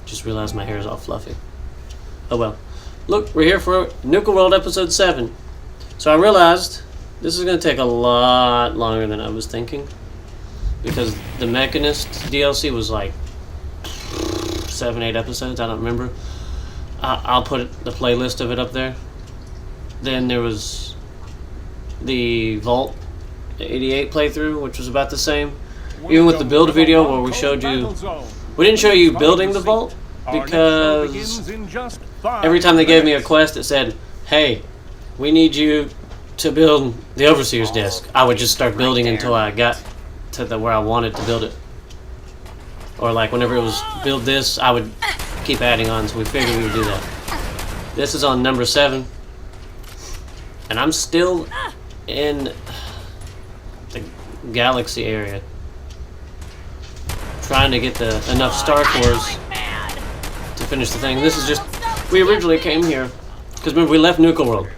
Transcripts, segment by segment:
Just realized my hair is all fluffy. Oh well. Look, we're here for Nuka World Episode 7. So I realized this is going to take a lot longer than I was thinking. Because the Mechanist DLC was like 7, 8 episodes, I don't remember. I'll put the playlist of it up there. Then there was the Vault 88 playthrough, which was about the same. Even with the build video where we showed you... We didn't show you building the vault, because every time they gave me a quest that said, hey, we need you to build the Overseer's desk, I would just start building until I got to where I wanted to build it. Or like whenever it was build this, I would keep adding on, so we figured we would do that. This is on number 7. And I'm still in the galaxy area, trying to get enough star cores to finish the thing. This is just, we originally came here because remember we left Nuka World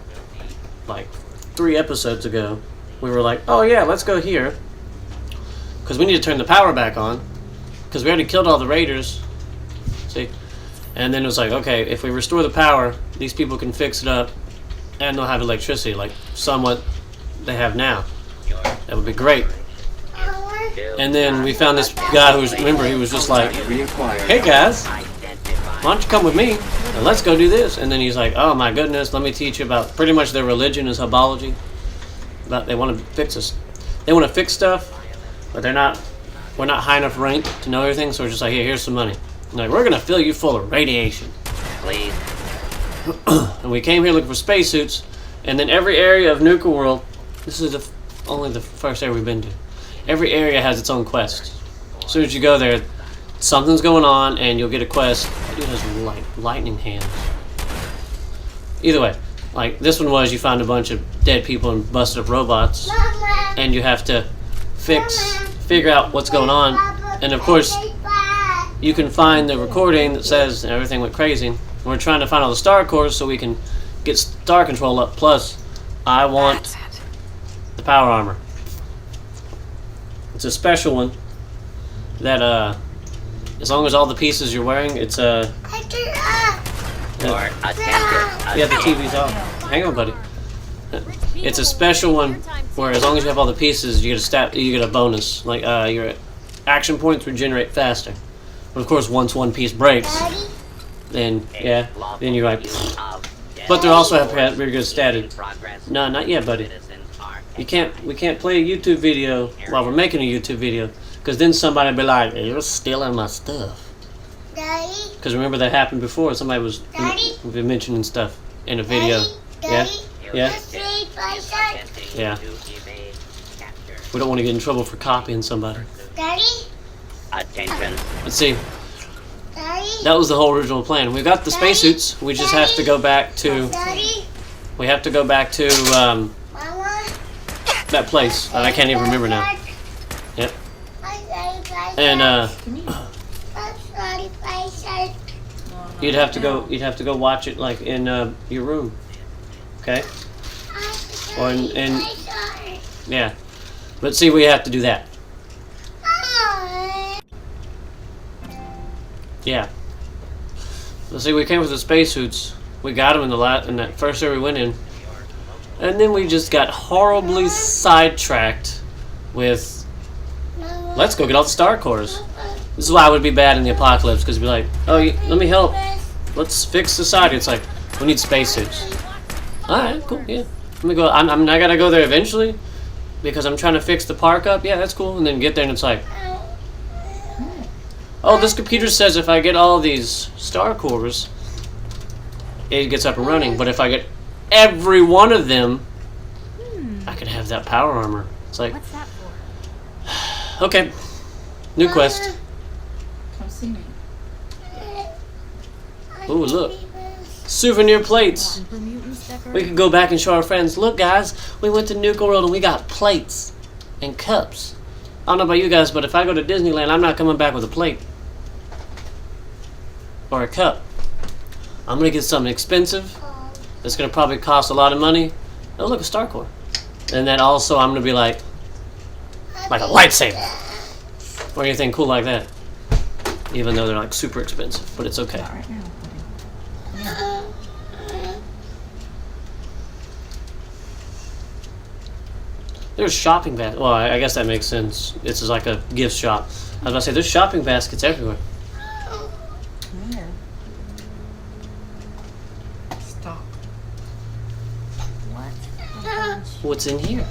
like 3 episodes ago. We were like, oh yeah, let's go here because we need to turn the power back on because we already killed all the raiders. See, and then it was like, okay, if we restore the power, these people can fix it up and they'll have electricity like somewhat they have now. That would be great. And then we found this guy who's, remember, he was just like, hey guys, why don't you come with me and let's go do this. And then he's like, oh my goodness, let me teach you about pretty much their religion is hubology. But they want to fix us. They want to fix stuff, but we're not high enough rank to know everything, so we're just like, hey, here's some money. And like, we're going to fill you full of radiation. Please. And we came here looking for spacesuits, and then every area of Nuka World, this is only the first area we've been to. Every area has its own quest. As soon as you go there, something's going on, and you'll get a quest. That dude has lightning hands. Either way, like this one was, you found a bunch of dead people and busted up robots, and you have to figure out what's going on. And of course, you can find the recording that says everything went crazy. We're trying to find all the star cores so we can get star control up. Plus, I want the power armor. It's a special one that as long as all the pieces you're wearing, it's yeah, the TV's off. Hang on, buddy. It's a special one where as long as you have all the pieces, you get a bonus. Like your action points regenerate faster. But of course, once one piece breaks, then you're like. But they also have very good static. No, not yet, buddy. We can't play a YouTube video while we're making a YouTube video, because then somebody will be like, hey, you're stealing my stuff. Daddy? Because remember that happened before. Somebody was been mentioning stuff in a video. Daddy? Yeah? Yeah. We don't want to get in trouble for copying somebody. Daddy? Attention. Let's see. Daddy? That was the whole original plan. We got the spacesuits. We just have to go back to... Daddy? We have to go back to Mama? that place that I can't even remember now. Yep. And you'd have to go watch it like in your room. Okay? Or in yeah. But see, we have to do that. Yeah. Let's see, we came with the spacesuits. We got them in that first area we went in. And then we just got horribly sidetracked with, let's go get all the star cores. This is why I would be bad in the apocalypse, because it'd be like, oh, let me help. Let's fix society. It's like, we need spacesuits. Alright, cool, yeah. Let me go. I gotta go there eventually, because I'm trying to fix the park up. Yeah, that's cool. And then get there and it's like, oh, this computer says if I get all these star cores, it gets up and running. But if I get every one of them, I could have that power armor. It's like, What's that for? okay, new quest. Come see me. Ooh, look, souvenir plates. We could go back and show our friends, look guys, we went to Nuka World and we got plates and cups. I don't know about you guys, but if I go to Disneyland, I'm not coming back with a plate or a cup. I'm gonna get something expensive that's gonna probably cost a lot of money. Oh look, a star core. And then also I'm gonna be like a lightsaber or anything cool like that. even though they're like super expensive, but it's okay. Not right now, buddy. There's shopping baskets. Well, I guess that makes sense. This is like a gift shop. I was about to say, there's shopping baskets everywhere. Where? Stop. What? What's in here?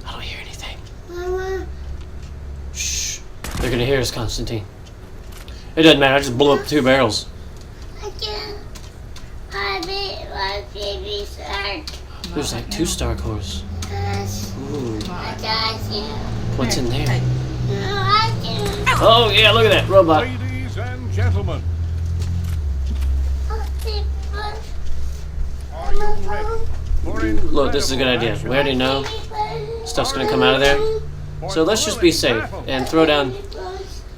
I don't hear anything. Mama, Shh. They're gonna hear us, Constantine. It doesn't matter. I just blew up 2 barrels. I can't. My baby shark. There's like 2 star cores. Yes. Ooh. I got you. What's in there? No, I can't. Oh yeah, look at that robot. Ladies and gentlemen, are you ready for Look, this is a good idea. We already know stuff's gonna come out of there. So let's just be safe and throw down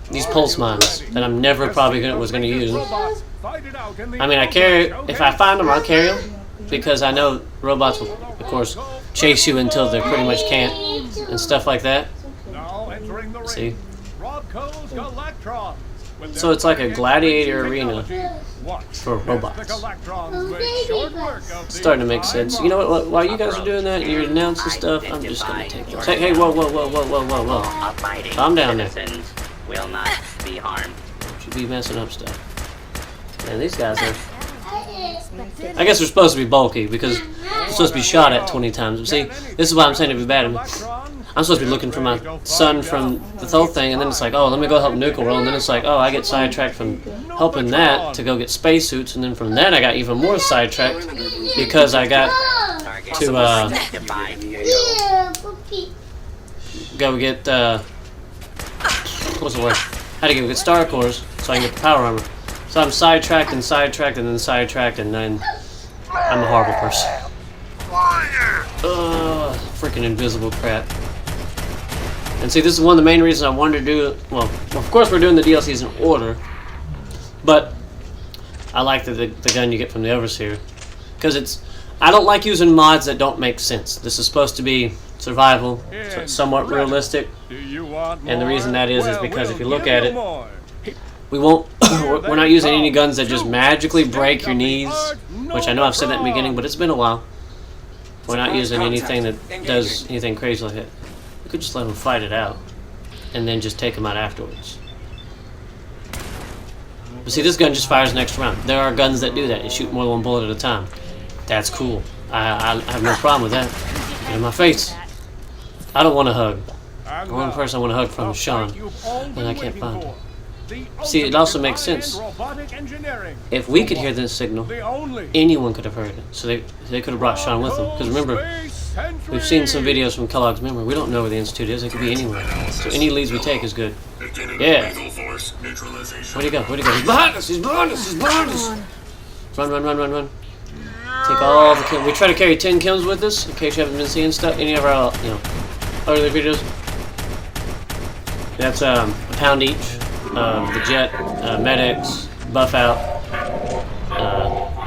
these pulse mines that I'm never probably was gonna use. I mean, I carry. If I find them, I'll carry them because I know robots will, of course, chase you until they pretty much can't and stuff like that. Now entering the ring, See? Robco's Galactrons. With So their it's like a latest gladiator technology, arena watch for as robots. the Galactrons make short work of It's starting to make these sense. fine You know what? While you guys are doing that, you're announcing stuff. I'm just gonna take this. Hey, whoa, whoa, whoa, whoa, whoa, whoa, whoa! Abiding Calm down there. citizens will not be harmed. Should be messing up stuff. Man, these guys are. I guess they're supposed to be bulky because they're supposed to be shot at 20 times. But see, this is why I'm saying it'd be bad. I'm supposed to be looking for my son from the whole thing, and then it's like, oh, let me go help Nuka World, and then it's like, oh, I get sidetracked from helping that to go get spacesuits, and then from that I got even more sidetracked because I got to Defied. Yeah, puppy. go get what's the word? Had to go get star cores so I can get the power armor. So I'm sidetracked and sidetracked and then sidetracked, and then I'm a horrible person. Ugh, freaking invisible crap. And see, this is one of the main reasons I wanted to do it. Well, of course we're doing the DLCs in order, but I like the gun you get from the Overseer. Because it's, I don't like using mods that don't make sense. This is supposed to be survival, so it's somewhat realistic. Do you want And the more? reason that is Well, because if you look we'll at give it, you more. we won't, we're not using any guns that just magically break your knees, which I know I've said that in the beginning, but it's been a while. We're not using anything that does anything crazy like that. We could just let them fight it out, and then just take them out afterwards. But see, this gun just fires next round. There are guns that do that. You shoot more than 1 bullet at a time. That's cool. I have no problem with that. Get in my face. I don't want a hug. And The only now, person I want to hug from the is Sean, fight you've all and been I can't waiting find for. him. The See, it ultimate also makes combined sense. robotic engineering. If we could hear this signal, The only anyone could have heard it. So they could have brought Sean with them. Because remember, we've seen some videos from Kellogg's memory. We don't know where the Institute is. It could be anywhere. So any leads we take is good. Yeah. Where'd he go? Where'd he go? He's behind us! He's behind us! He's behind us! Run, run, run, run, run. Take all the kills. We try to carry 10 kills with us, in case you haven't been seeing stuff. Any of our, earlier videos. That's a pound each. The Jet, Med-X, Buff Out,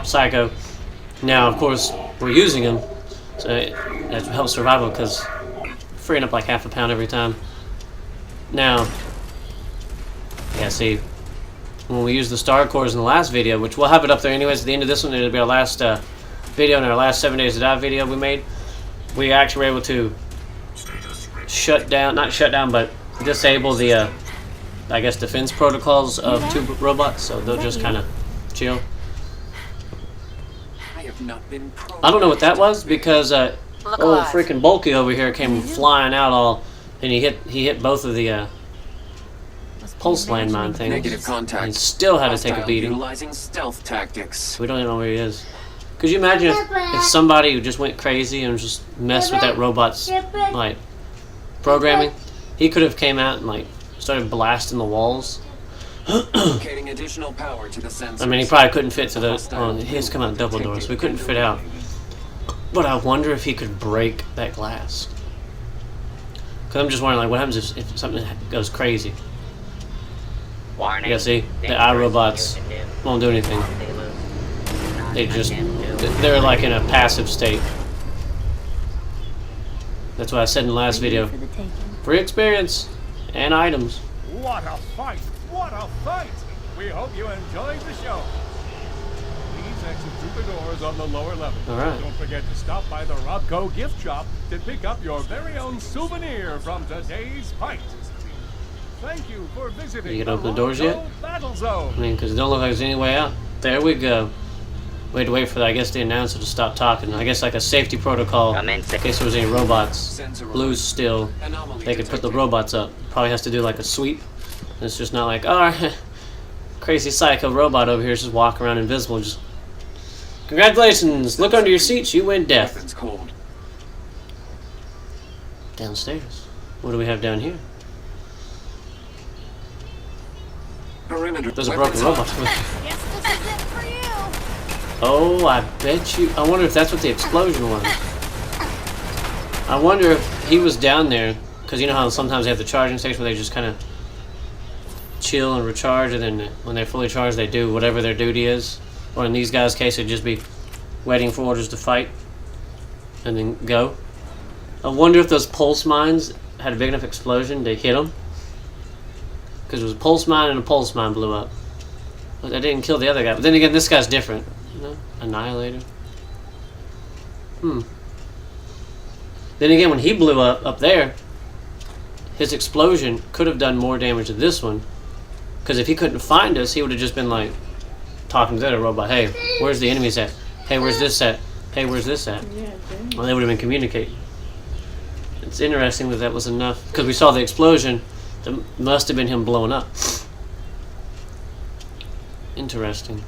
Psycho. Now, of course, we're using them, so that helps survival because freeing up like half a pound every time. Now, yeah, see, when we use the star cores in the last video, which we'll have it up there anyways at the end of this one, it'll be our last video and our last 7 days to die video we made. We actually were able to not shut down, but disable the, I guess, defense protocols of 2 robots, so they'll just kind of chill. I don't know what that was because old freaking Bulky over here came flying out all, and he hit both of the pulse landmine things. Negative contact. And still had to take a Hostile beating. Utilizing stealth tactics. We don't even know where he is. Could you imagine if somebody who just went crazy and just messed with that robot's like programming? He could have came out and like started blasting the walls. Allocating additional power to the sensors. I mean, he probably couldn't fit to the. His come out double doors, so he couldn't fit out. But I wonder if he could break that glass. Cause I'm just wondering, like, what happens if something goes crazy? Warning. Yeah, see, the iRobots won't do anything. They just they're like in a passive state. That's what I said in the last video. For the taking. Free experience and items. What a fight! What a fight! We hope you enjoyed the show. Please exit through the doors on the lower level. All right. Don't forget to stop by the Robco gift shop to pick up your very own souvenir from today's fight. Thank you for visiting You can open the doors yet? Robco Battle Zone. I mean, because it don't look like there's any way out. There we go. We had to wait for, I guess, the announcer to stop talking. I guess like a safety protocol in case there was any robots. Sensor Blue's still. Anomaly They could put the detected. robots up. Probably has to do like a sweep. And it's just not like, oh, crazy psycho robot over here just walking around invisible. Just congratulations! Look under your seats. You win death. Weapons cold. Downstairs. What do we have down here? Perimeter. There's a Weapons broken on. robot. Guess this is it for you. Oh, I bet you. I wonder if that's what the explosion was. I wonder if he was down there, because you know how sometimes they have the charging station where they just kind of chill and recharge, and then when they're fully charged, they do whatever their duty is. Or in these guys' case, it'd just be waiting for orders to fight and then go. I wonder if those pulse mines had a big enough explosion to hit them. Because it was a pulse mine and a pulse mine blew up. But that didn't kill the other guy. But then again, this guy's different. No? Annihilator. Then again, when he blew up there, his explosion could have done more damage to this one. Because if he couldn't find us, he would have just been like talking to the other robot. Hey, where's the enemies at? Hey, where's this at? Hey, where's this at? Yeah, dang. Well, they would have been communicating. It's interesting that was enough. Because we saw the explosion. That must have been him blowing up. Interesting.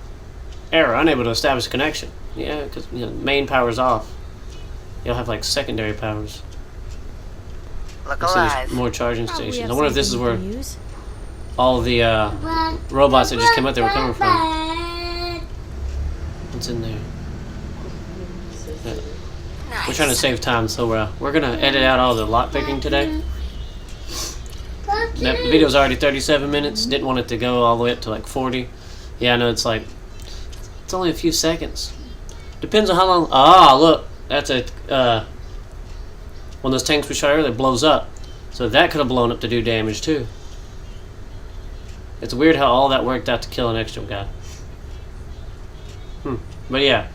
Error, unable to establish a connection. Yeah, because main power's off. You'll have like secondary powers. Look So there's alive. more charging Probably stations. have I wonder if this is something where you can use. all the robots that just came out there were coming from. What's in there? Yeah. We're trying to save time, so we're gonna edit out all the lockpicking today. The video's already 37 minutes. Didn't want it to go all the way up to like 40. Yeah, I know it's like it's only a few seconds. Depends on how long. Ah, look, that's a one of those tanks we shot earlier blows up, so that could have blown up to do damage too. It's weird how all that worked out to kill an extra guy. But yeah.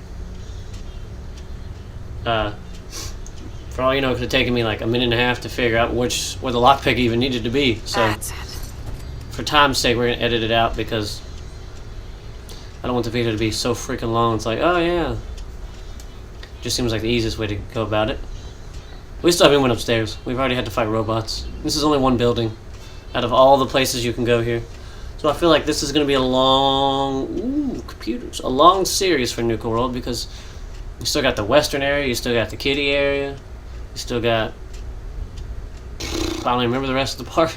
For all you know, it could have taken me like a minute and a half to figure out where the lockpick even needed to be. So, That's it. for time's sake, we're gonna edit it out because I don't want the video to be so freaking long. It's like, oh yeah, just seems like the easiest way to go about it. We still haven't went upstairs. We've already had to fight robots. This is only one building out of all the places you can go here. So I feel like this is gonna be a long computers, a long series for Nuka World because you still got the western area, you still got the kiddie area. You still got... I don't even remember the rest of the park.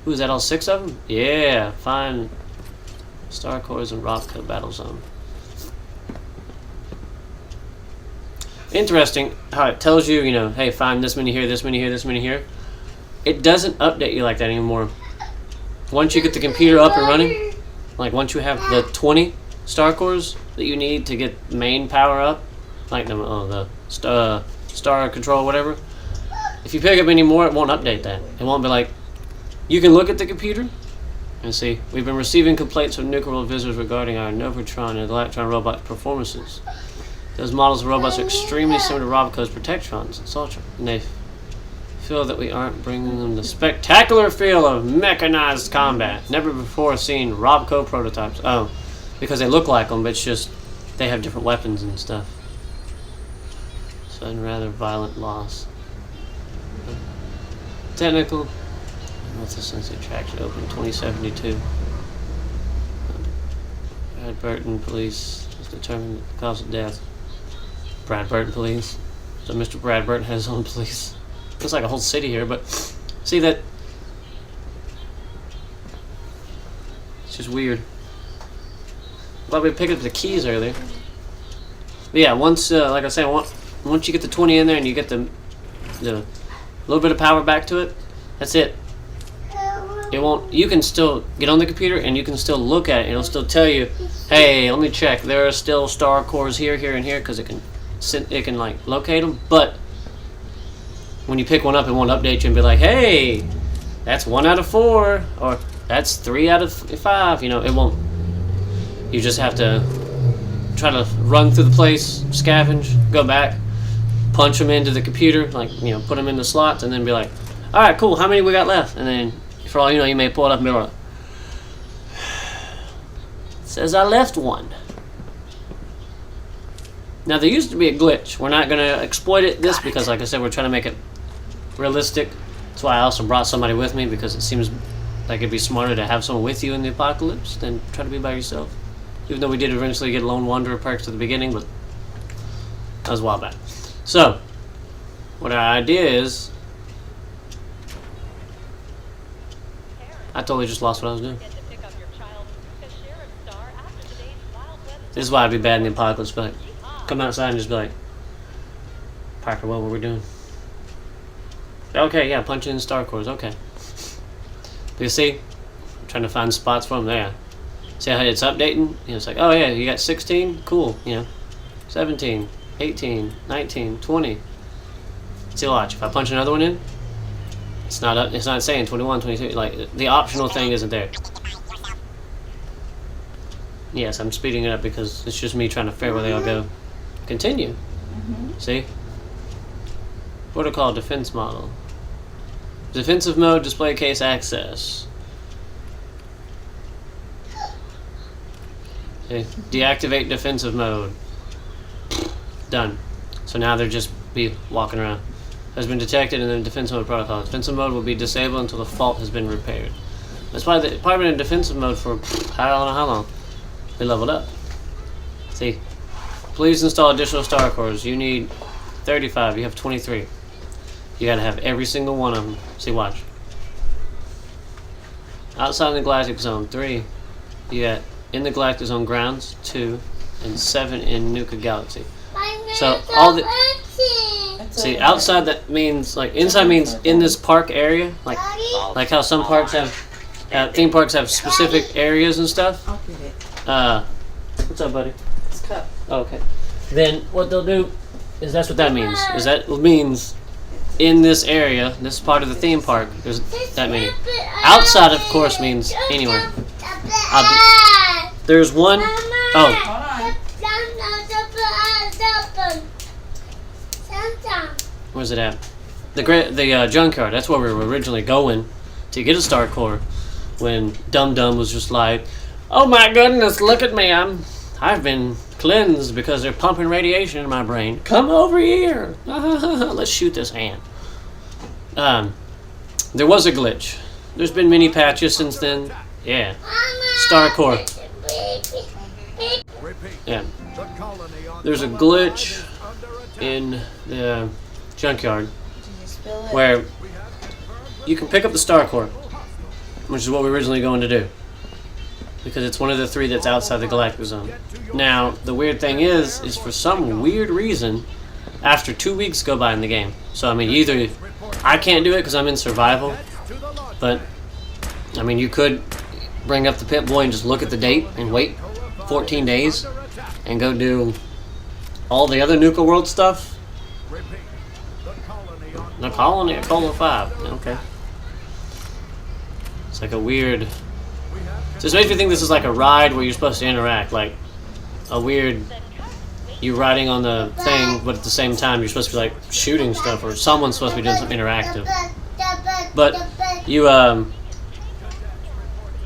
Who is that, all 6 of them? Yeah, fine. Star Cores and Robco Battle Zone. Interesting how it tells you, hey, find this many here, this many here, this many here. It doesn't update you like that anymore. Once you get the computer up and running, like once you have the 20 Star Cores that you need to get main power up, like the star control, whatever. If you pick up any more, it won't update that. It won't be like, you can look at the computer and see, we've been receiving complaints from Nuka World visitors regarding our Novatron and Electron robot performances. Those models of robots are extremely similar to Robco's Protectrons and Soltron, and they feel that we aren't bringing them the spectacular feel of mechanized combat. Never before seen Robco prototypes. Oh, because they look like them, but it's just they have different weapons and stuff. Sudden, rather violent loss. Technical. Multi-sensory traction open 2072. Brad Burton police has determined the cause of death. Brad Burton police. So Mr. Brad Burton has his own police. Looks like a whole city here, but see that? It's just weird. Well, we picked up the keys earlier. But yeah, once, like I said, once you get the 20 in there and you get the little bit of power back to it, that's it. it won't. You can still get on the computer and you can still look at it. It'll still tell you, hey, let me check. There are still star cores here, here, and here because it can like locate them. But when you pick one up, it won't update you and be like, hey, that's 1 out of 4 or that's 3 out of 5. You know, it won't. You just have to try to run through the place, scavenge, go back, punch them into the computer, like, you know, put them in the slots, and then be like, all right, cool, how many we got left? And then, for all you know, you may pull it up and be like, it says I left 1. Now, there used to be a glitch. We're not going to exploit this because, like I said, we're trying to make it realistic. That's why I also brought somebody with me, because it seems like it'd be smarter to have someone with you in the apocalypse than try to be by yourself. Even though we did eventually get Lone Wanderer perks at the beginning, but that was a while back. So, what our idea is... I totally just lost what I was doing. This is why I'd be bad in the apocalypse, but come outside and just be like, Parker, what were we doing? Okay, yeah, punch in star cores, okay. But you see, I'm trying to find spots for them there. See how it's updating? You know, it's like, oh yeah, you got 16? Cool, you know. 17, 18, 19, 20. See, watch, if I punch another one in, it's not saying 21, 22, like, the optional thing isn't there. Yes, I'm speeding it up because it's just me trying to figure where they all go. Continue. See? Protocol defense model. Defensive mode, display case access. Okay. Deactivate defensive mode. Done. So now they'll just be walking around. Has been detected in the defensive mode protocol. Defensive mode will be disabled until the fault has been repaired. That's why they've probably been in defensive mode for I don't know how long. They leveled up. See? Please install additional star cores. You need 35. You have 23. You gotta have every single one of them. See, watch. Outside the galactic zone, 3. You got in the galactic zone grounds, 2, and 7 in Nuka Galaxy. So all the see outside that means like inside means in this park area, like how some parks have theme parks have specific areas and stuff. I'll get it. What's up, buddy? It's cup. Okay. Then what they'll do is that's what that means. Is that means in this area, this part of the theme park, there's that many. Outside, of course, means anywhere. There's one. Oh. Hold on. Where's it at? The junkyard. That's where we were originally going to get a star core. When Dum Dum was just like, "Oh my goodness, look at me! I've been cleansed because they're pumping radiation in my brain. Come over here! Let's shoot this ant." There was a glitch. There's been many patches since then. Yeah. Star core. Yeah. There's a glitch in the junkyard where you can pick up the star core, which is what we were originally going to do, because it's one of the 3 that's outside the galactic zone. Now, the weird thing is for some weird reason, after 2 weeks go by in the game. So, I mean, either I can't do it because I'm in survival, but, I mean, you could bring up the Pip-Boy and just look at the date and wait 14 days and go do all the other Nuka World stuff. The colony at Cola 5. Okay. It's like a weird... So this makes me think this is like a ride where you're supposed to interact. Like a weird... You riding on the thing, but at the same time you're supposed to be like shooting stuff, or someone's supposed to be doing something interactive. But you,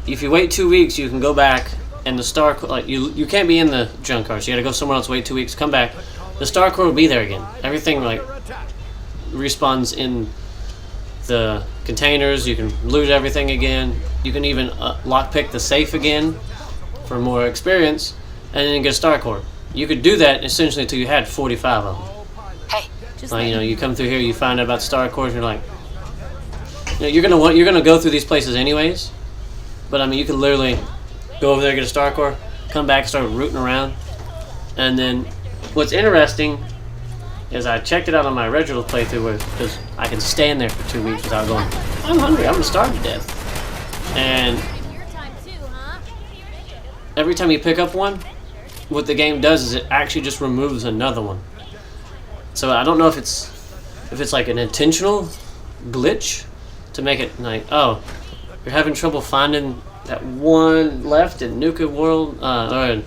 if you wait 2 weeks, you can go back and the star... Like, you can't be in the junk car, so you gotta go somewhere else, wait 2 weeks, come back. The star core will be there again. Everything, like... respawns in the containers. You can loot everything again. You can even lockpick the safe again for more experience, and then get a star core. You could do that essentially until you had 45 of them. Hey, just you know, you come through here, you find out about star cores, and you're like, you know, you're gonna go through these places anyways. But I mean, you can literally go over there, get a star core, come back, start rooting around, and then what's interesting is I checked it out on my original playthrough because I can stand there for 2 weeks without going, I'm hungry, I'm gonna starve to death. And every time you pick up one, what the game does is it actually just removes another one. So I don't know if it's like an intentional glitch to make it like, oh, you're having trouble finding that one left in Nuka World, or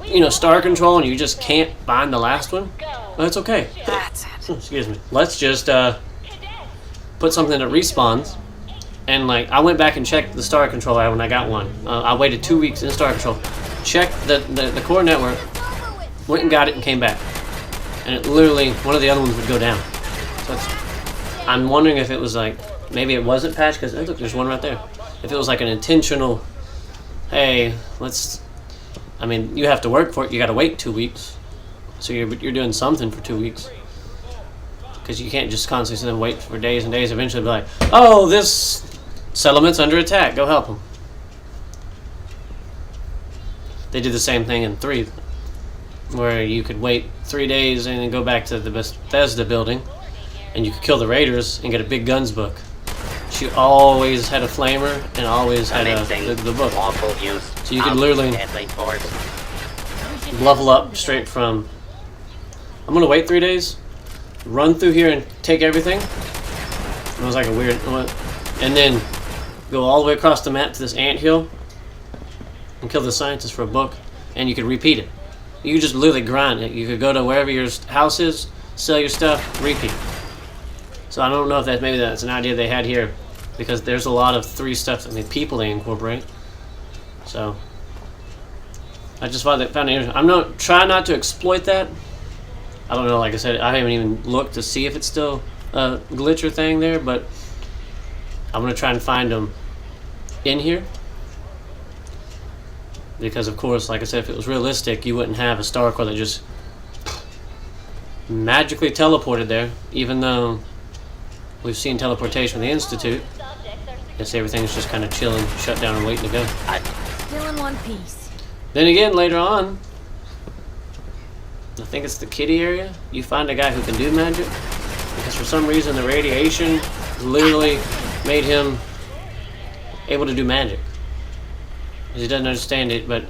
you know, Star Control, and you just can't find the last one. Well, it's okay. That's it. Excuse me. Let's just put something that respawns. And like, I went back and checked the Star Control when I got one. I waited 2 weeks in Star Control, checked the core network, went and got it and came back. And it literally, one of the other ones would go down. So I'm wondering if it was like, maybe it wasn't patched, because look, there's one right there. If it was like an intentional, hey, I mean, you have to work for it. You got to wait 2 weeks, so you're doing something for 2 weeks, because you can't just constantly sit and wait for days and days. Eventually, be like, oh, this settlement's under attack. Go help them. They did the same thing in 3, where you could wait 3 days and then go back to the Bethesda building, and you could kill the raiders and get a big guns book. She always had a flamer and always had the book. So you could literally level up straight from, I'm going to wait 3 days, run through here and take everything. It was like a weird, and then go all the way across the map to this anthill and kill the scientist for a book, and you could repeat it. You could just literally grind it. You could go to wherever your house is, sell your stuff, repeat. So I don't know if maybe that's an idea they had here, because there's a lot of 3 stuff that people they incorporate. So I just found it interesting. I'm trying not to exploit that. I don't know. Like I said, I haven't even looked to see if it's still a glitcher thing there, but I'm gonna try and find them in here. Because of course, like I said, if it was realistic, you wouldn't have a Star Core that just magically teleported there, even though we've seen teleportation from the Institute. I guess everything's just kind of chilling, shut down, and waiting to go. Still in one piece. Then again, later on, I think it's the kitty area, you find a guy who can do magic, because for some reason the radiation literally made him able to do magic. He doesn't understand it, but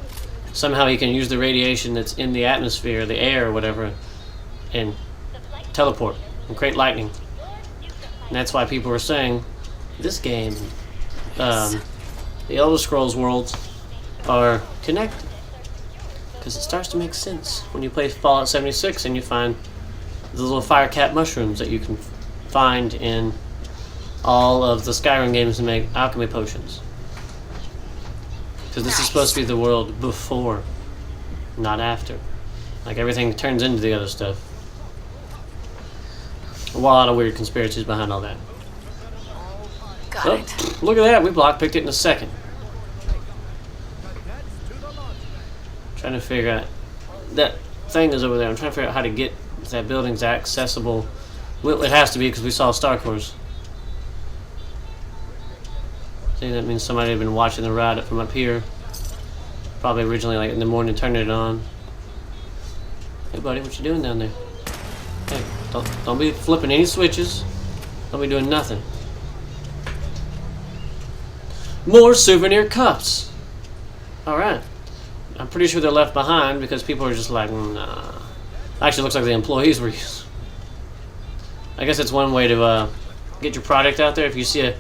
somehow he can use the radiation that's in the atmosphere, the air or whatever, and teleport and create lightning. And that's why people were saying this game, the Elder Scrolls worlds are connected, because it starts to make sense when you play Fallout 76 and you find the little fire cat mushrooms that you can find in all of the Skyrim games to make alchemy potions. Because this is supposed to be the world before, not after. Like, everything turns into the other stuff. A lot of weird conspiracies behind all that. Got Oh, it. look at that, we blockpicked it in a second. Trying to figure out, that thing is over there. I'm trying to figure out how to get that building's accessible. Well, it has to be, because we saw Star Cores. I think that means somebody had been watching the ride from up here. Probably originally like in the morning, turning it on. Hey buddy, what you doing down there? Hey, don't be flipping any switches. Don't be doing nothing. More souvenir cups. Alright. I'm pretty sure they're left behind because people are just like, nah. Actually, it looks like the employees were used. I guess it's one way to get your product out there. If you see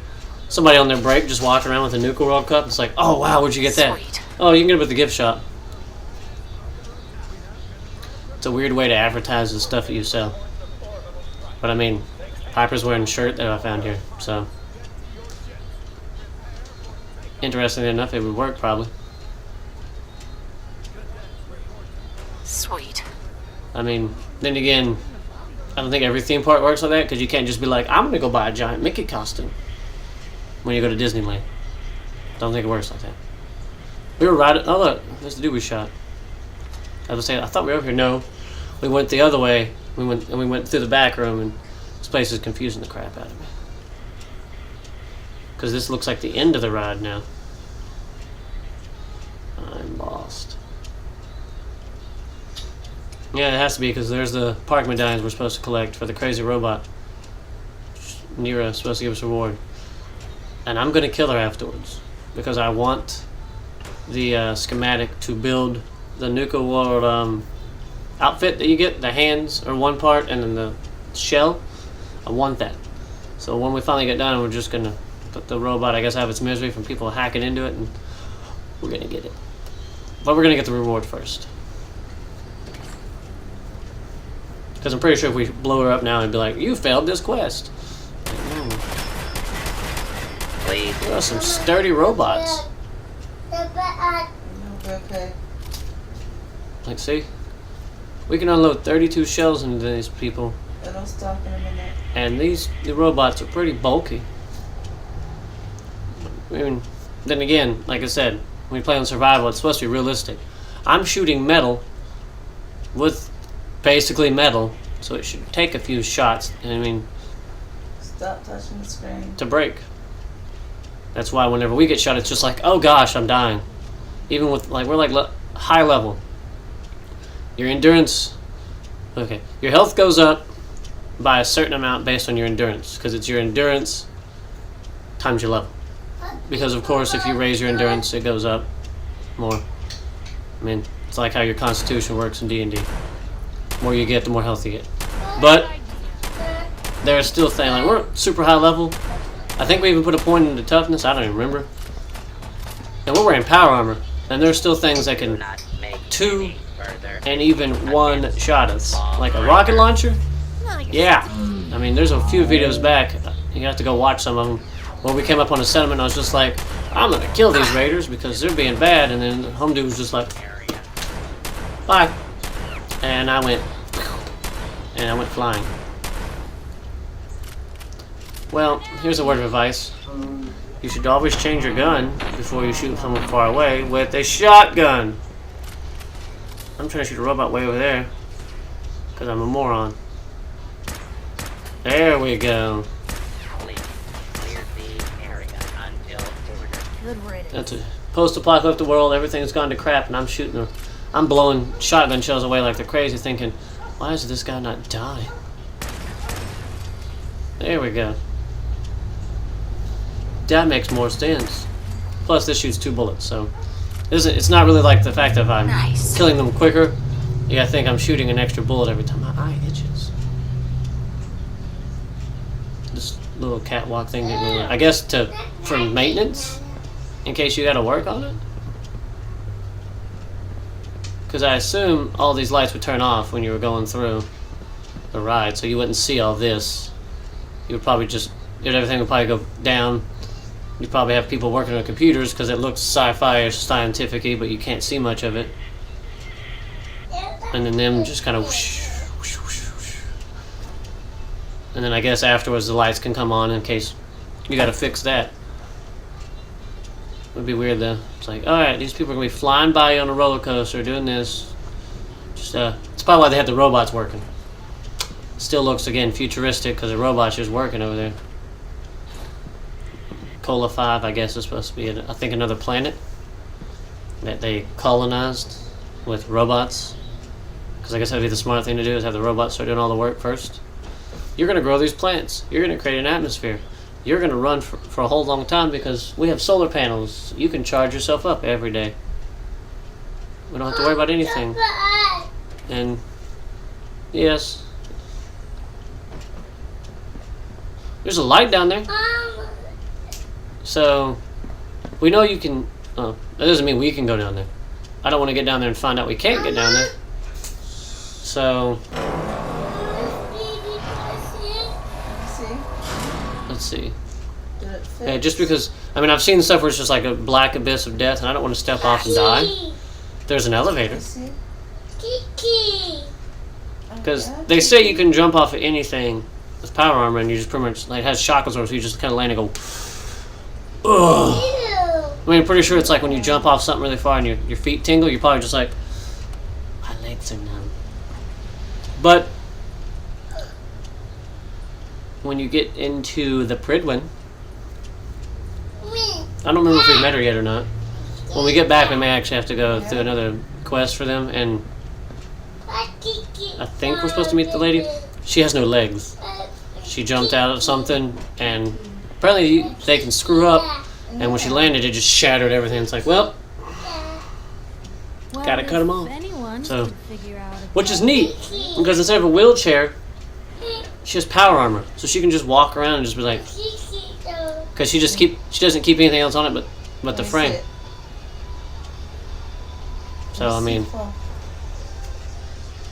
somebody on their break just walking around with a Nuka World Cup, it's like, oh wow, where'd you get that? Sweet. Oh, you can get it at the gift shop. It's a weird way to advertise the stuff that you sell. But I mean, Piper's wearing a shirt that I found here, so interestingly enough, it would work probably. Sweet. I mean, then again, I don't think every theme park works like that, because you can't just be like, I'm gonna go buy a giant Mickey costume when you go to Disneyland. Don't think it works like that. We were right. Oh look, there's the dude we shot. I was saying, I thought we were over here. No, we went the other way. We went through the back room, and this place is confusing the crap out of me. Because this looks like the end of the ride now. I'm lost. Yeah, it has to be, because there's the park medallions we're supposed to collect for the crazy robot. Nira is supposed to give us a reward. And I'm going to kill her afterwards. because I want the schematic to build the Nuka World outfit that you get. The hands are one part, and then the shell. I want that. So when we finally get done, we're just gonna put the robot, I guess, out of its misery from people hacking into it, and we're gonna get it. But we're gonna get the reward first. Because I'm pretty sure if we blow her up now, it'd be like, you failed this quest. Please. There are some sturdy robots. Okay. Like, see? We can unload 32 shells into these people. It'll stop in a minute. And the robots are pretty bulky. I mean, then again, like I said, when we play on survival, it's supposed to be realistic. I'm shooting metal with basically metal, so it should take a few shots, I mean, Stop touching the screen. to break. That's why whenever we get shot, it's just like, oh gosh, I'm dying. Even with, like, we're like high level. Your endurance, okay, your health goes up by a certain amount based on your endurance, because it's your endurance times your level. Because of course, if you raise your endurance, it goes up more. I mean, it's like how your constitution works in D&D. The more you get, the more health you get. But there's still things like we're super high level. I think we even put a point into toughness. I don't even remember. And we're wearing power armor, and there's still things that can 2 and even 1 shot us, like a rocket launcher. Yeah, I mean, there's a few videos back. You have to go watch some of them. Where we came up on a settlement, and I was just like, I'm gonna kill these raiders because they're being bad. And then the home dude was just like, bye. And I went flying. Well, here's a word of advice. You should always change your gun before you shoot someone far away with a shotgun. I'm trying to shoot a robot way over there because I'm a moron. There we go. Good riddance. That's a post-apocalyptic world. Everything's gone to crap, and I'm blowing shotgun shells away like they're crazy, thinking, why is this guy not dying? There we go. That makes more sense. Plus, this shoots 2 bullets, so it's not really like the fact that I'm killing them quicker. You gotta think I'm shooting an extra bullet every time. My eye itches. This little catwalk thing didn't really, I guess for maintenance, in case you gotta work on it. Because I assume all these lights would turn off when you were going through the ride, so you wouldn't see all this. You would probably just, everything would probably go down. You'd probably have people working on computers because it looks sci-fi-ish, scientific-y, but you can't see much of it. And then them just kind of whoosh, whoosh, whoosh, whoosh. And then I guess afterwards the lights can come on in case you gotta fix that. It would be weird though. It's like, alright, these people are gonna be flying by you on a roller coaster doing this. Just it's probably why they had the robots working. Still looks again futuristic because the robot's just working over there. Cola 5, I guess, is supposed to be I think another planet that they colonized with robots. Because I guess that'd be the smart thing to do, is have the robots start doing all the work first. You're gonna grow these plants. You're gonna create an atmosphere. You're gonna run for a whole long time because we have solar panels. You can charge yourself up every day. We don't have to worry about anything. And yes, there's a light down there. So we know you can. Oh, that doesn't mean we can go down there. I don't want to get down there and find out we can't get down there. So let's see. Did it fit? Yeah, just because, I mean, I've seen stuff where it's just like a black abyss of death, and I don't want to step off and die. There's an elevator. See? Kiki. Because they say you can jump off of anything with power armor, and you just pretty much, like, it has shock absorbers, so you just kind of land and go, ugh. I mean, I'm pretty sure it's like when you jump off something really far and your feet tingle, you're probably just like, my legs are numb. But when you get into the Pridwin, I don't remember if we met her yet or not. When we get back, we may actually have to go through another quest for them, and I think we're supposed to meet the lady. She has no legs. She jumped out of something, and apparently they can screw up And when she landed, it just shattered everything. It's like, well, Well, gotta cut 'em off. if anyone So, could figure out a which is neat, because instead of a wheelchair, she has power armor, so she can just walk around and just be like, because she doesn't keep anything else on it but the frame. So I mean,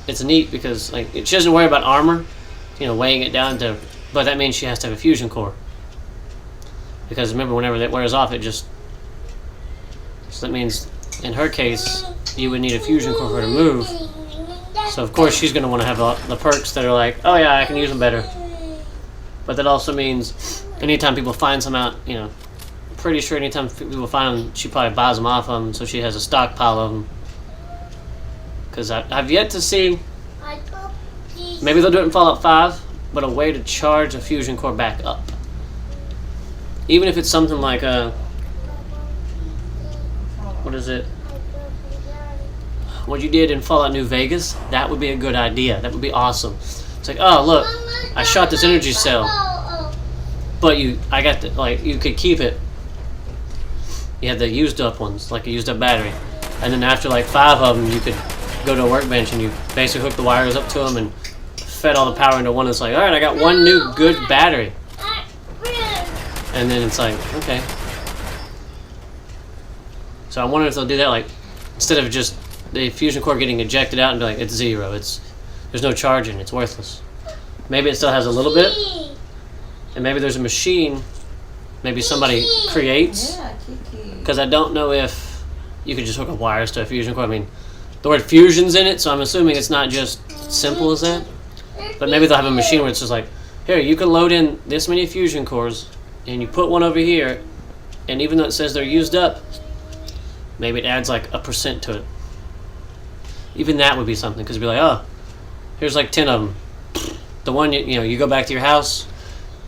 it's neat because like she doesn't worry about armor, weighing it down to, but that means she has to have a fusion core. Because remember, whenever that wears off, so that means in her case, you would need a fusion core for her to move. So of course she's going to want to have the perks that are like, oh yeah, I can use them better. But that also means anytime people find some out, pretty sure anytime people find them, she probably buys them off them, so she has a stockpile of them. Because I've yet to see, maybe they'll do it in Fallout 5, but a way to charge a fusion core back up. Even if it's something like what is it? What you did in Fallout New Vegas, that would be a good idea. That would be awesome. It's like, oh look, I shot this energy cell, but you could keep it. You had the used up ones, like a used up battery, and then after like 5 of them, you could go to a workbench and you basically hook the wires up to them and fed all the power into one. It's like, all right, I got one new good battery, and then it's like, okay. So I wonder if they'll do that, like instead of just the fusion core getting ejected out and be like, it's zero, there's no charging, it's worthless. Maybe it still has a little bit, and maybe there's a machine, maybe somebody creates, because I don't know if you could just hook up wires to a fusion core. I mean, the word fusion's in it, so I'm assuming it's not just simple as that. But maybe they'll have a machine where it's just like, here, you can load in this many fusion cores, and you put one over here, and even though it says they're used up, maybe it adds like a % to it. Even that would be something, because it'd be like, oh, here's like 10 of them. The one, you go back to your house,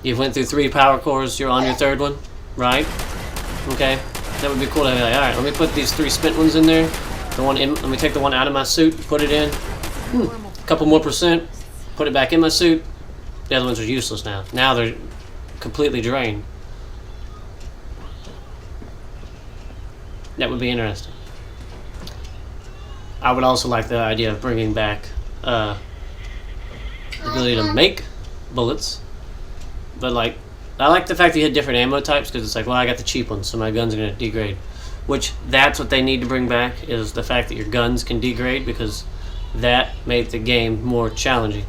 you went through 3 power cores, you're on your 3rd one, right? Okay, that would be cool to be like, all right, let me put these 3 spent ones in there. Let me take the one out of my suit, put it in, a couple more %, put it back in my suit. The other ones are useless now. Now they're completely drained. That would be interesting. I would also like the idea of bringing back the ability to make bullets. But like, I like the fact that you had different ammo types, because it's like, well, I got the cheap ones, so my guns are going to degrade. Which, that's what they need to bring back, is the fact that your guns can degrade, because that made the game more challenging.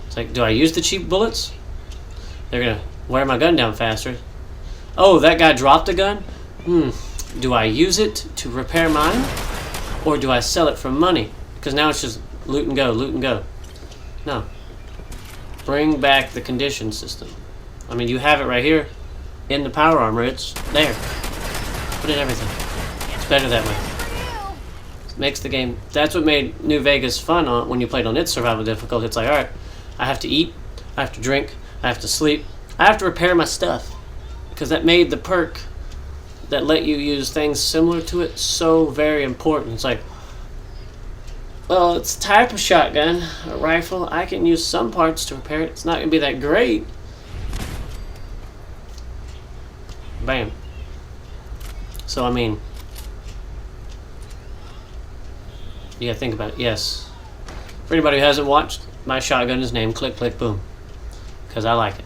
It's like, do I use the cheap bullets? They're going to wear my gun down faster. Oh, that guy dropped a gun? Do I use it to repair mine? Or do I sell it for money? Because now it's just loot and go, loot and go. No. Bring back the condition system. I mean, you have it right here in the power armor. It's there. Put in everything. It's better that way. It makes the game... That's what made New Vegas fun when you played on its survival difficulty. It's like, alright, I have to eat, I have to drink, I have to sleep, I have to repair my stuff. Because that made the perk that let you use things similar to it so very important. It's like, well, it's a type of shotgun, a rifle. I can use some parts to repair it. It's not going to be that great. Bam. So, I mean, you gotta think about it. Yes. For anybody who hasn't watched, my shotgun is named Click Click Boom. Because I like it.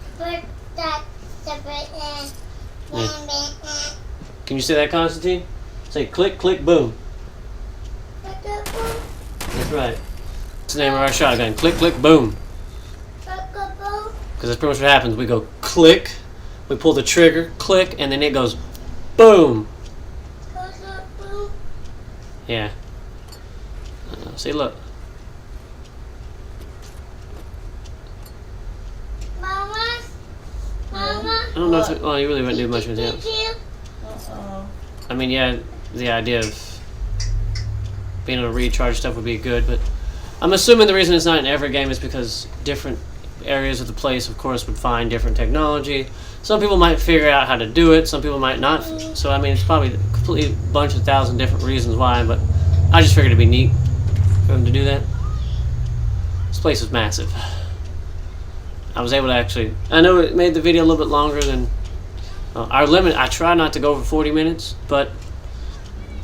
Yeah. Can you say that, Constantine? Say click, click, boom. That's right. That's the name of our shotgun. Click, click, boom. Because that's pretty much what happens. We go click, we pull the trigger, click, and then it goes boom. Yeah. See, look. Mama? I don't know if it, well, you really wouldn't do much with it. I mean, yeah, the idea of being able to recharge stuff would be good, but I'm assuming the reason it's not in every game is because different areas of the place, of course, would find different technology. Some people might figure out how to do it, some people might not. So, I mean, it's probably a complete bunch of 1,000 different reasons why, but I just figured it'd be neat for them to do that. This place is massive. I was able to actually... I know it made the video a little bit longer than Our limit, I try not to go over 40 minutes, but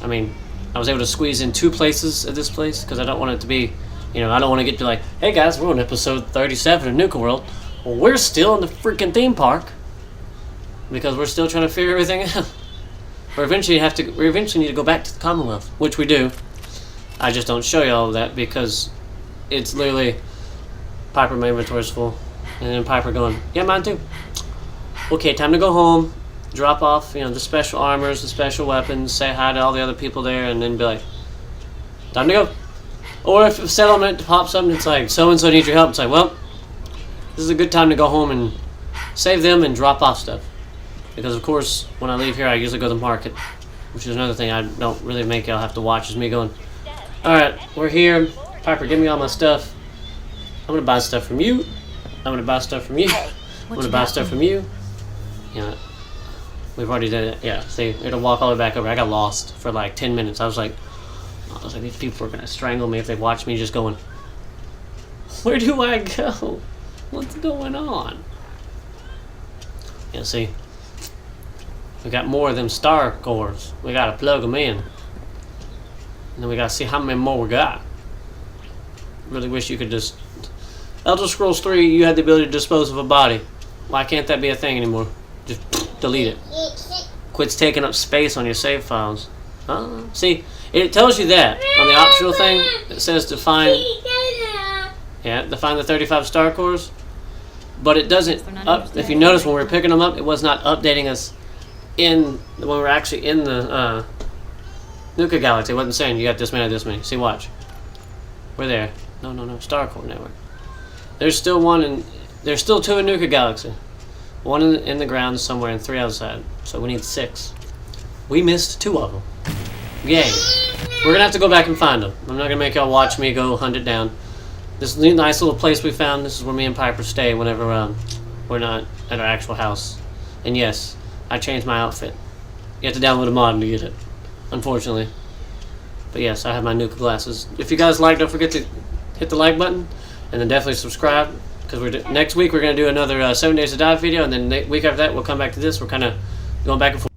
I mean, I was able to squeeze in 2 places at this place because I don't want it to be, you know, I don't want to get to like, hey guys, we're on episode 37 of Nuka World. Well, we're still in the freaking theme park because we're still trying to figure everything out. We eventually need to go back to the Commonwealth, which we do. I just don't show you all of that because it's literally Piper, my inventory's full, and then Piper going, yeah, mine too. Okay, time to go home. Drop off, you know, the special armors, the special weapons, say hi to all the other people there, and then be like, time to go. Or if a settlement pops up and it's like, so-and-so needs your help, it's like, well, this is a good time to go home and save them and drop off stuff. Because, of course, when I leave here, I usually go to the market, which is another thing I don't really make y'all have to watch, is me going, alright, we're here. Piper, give me all my stuff. I'm going to buy stuff from you. I'm going to buy stuff from you. I'm going to buy stuff from you. Yeah. We've already did it. Yeah, see, it'll walk all the way back over. I got lost for like 10 minutes. I was like, these people are going to strangle me if they watch me just going, where do I go? What's going on? Yeah, see, we got more of them star cores. We got to plug them in. And then we got to see how many more we got. Really wish you could just... Elder Scrolls 3, you had the ability to dispose of a body. Why can't that be a thing anymore? Just delete it. Quits taking up space on your save files. See, it tells you that on the optional thing. It says to find, to find the 35 star cores, but it doesn't. If you notice, when we were picking them up, it was not updating us when we were actually in the Nuka Galaxy. It wasn't saying you got this many, this many. See, watch. We're there. No. Star Core Network. There's still one, and there's still 2 in Nuka Galaxy. 1 in the ground somewhere and 3 outside. So we need 6. We missed 2 of them. Yay. We're going to have to go back and find them. I'm not going to make y'all watch me go hunt it down. This nice little place we found, this is where me and Piper stay whenever we're not at our actual house. And yes, I changed my outfit. You have to download a mod to get it, unfortunately. But yes, I have my Nuka glasses. If you guys like, don't forget to hit the like button. And then definitely subscribe. Because next week we're going to do another 7 Days to Die video, and then the week after that we'll come back to this. We're kind of going back and forth.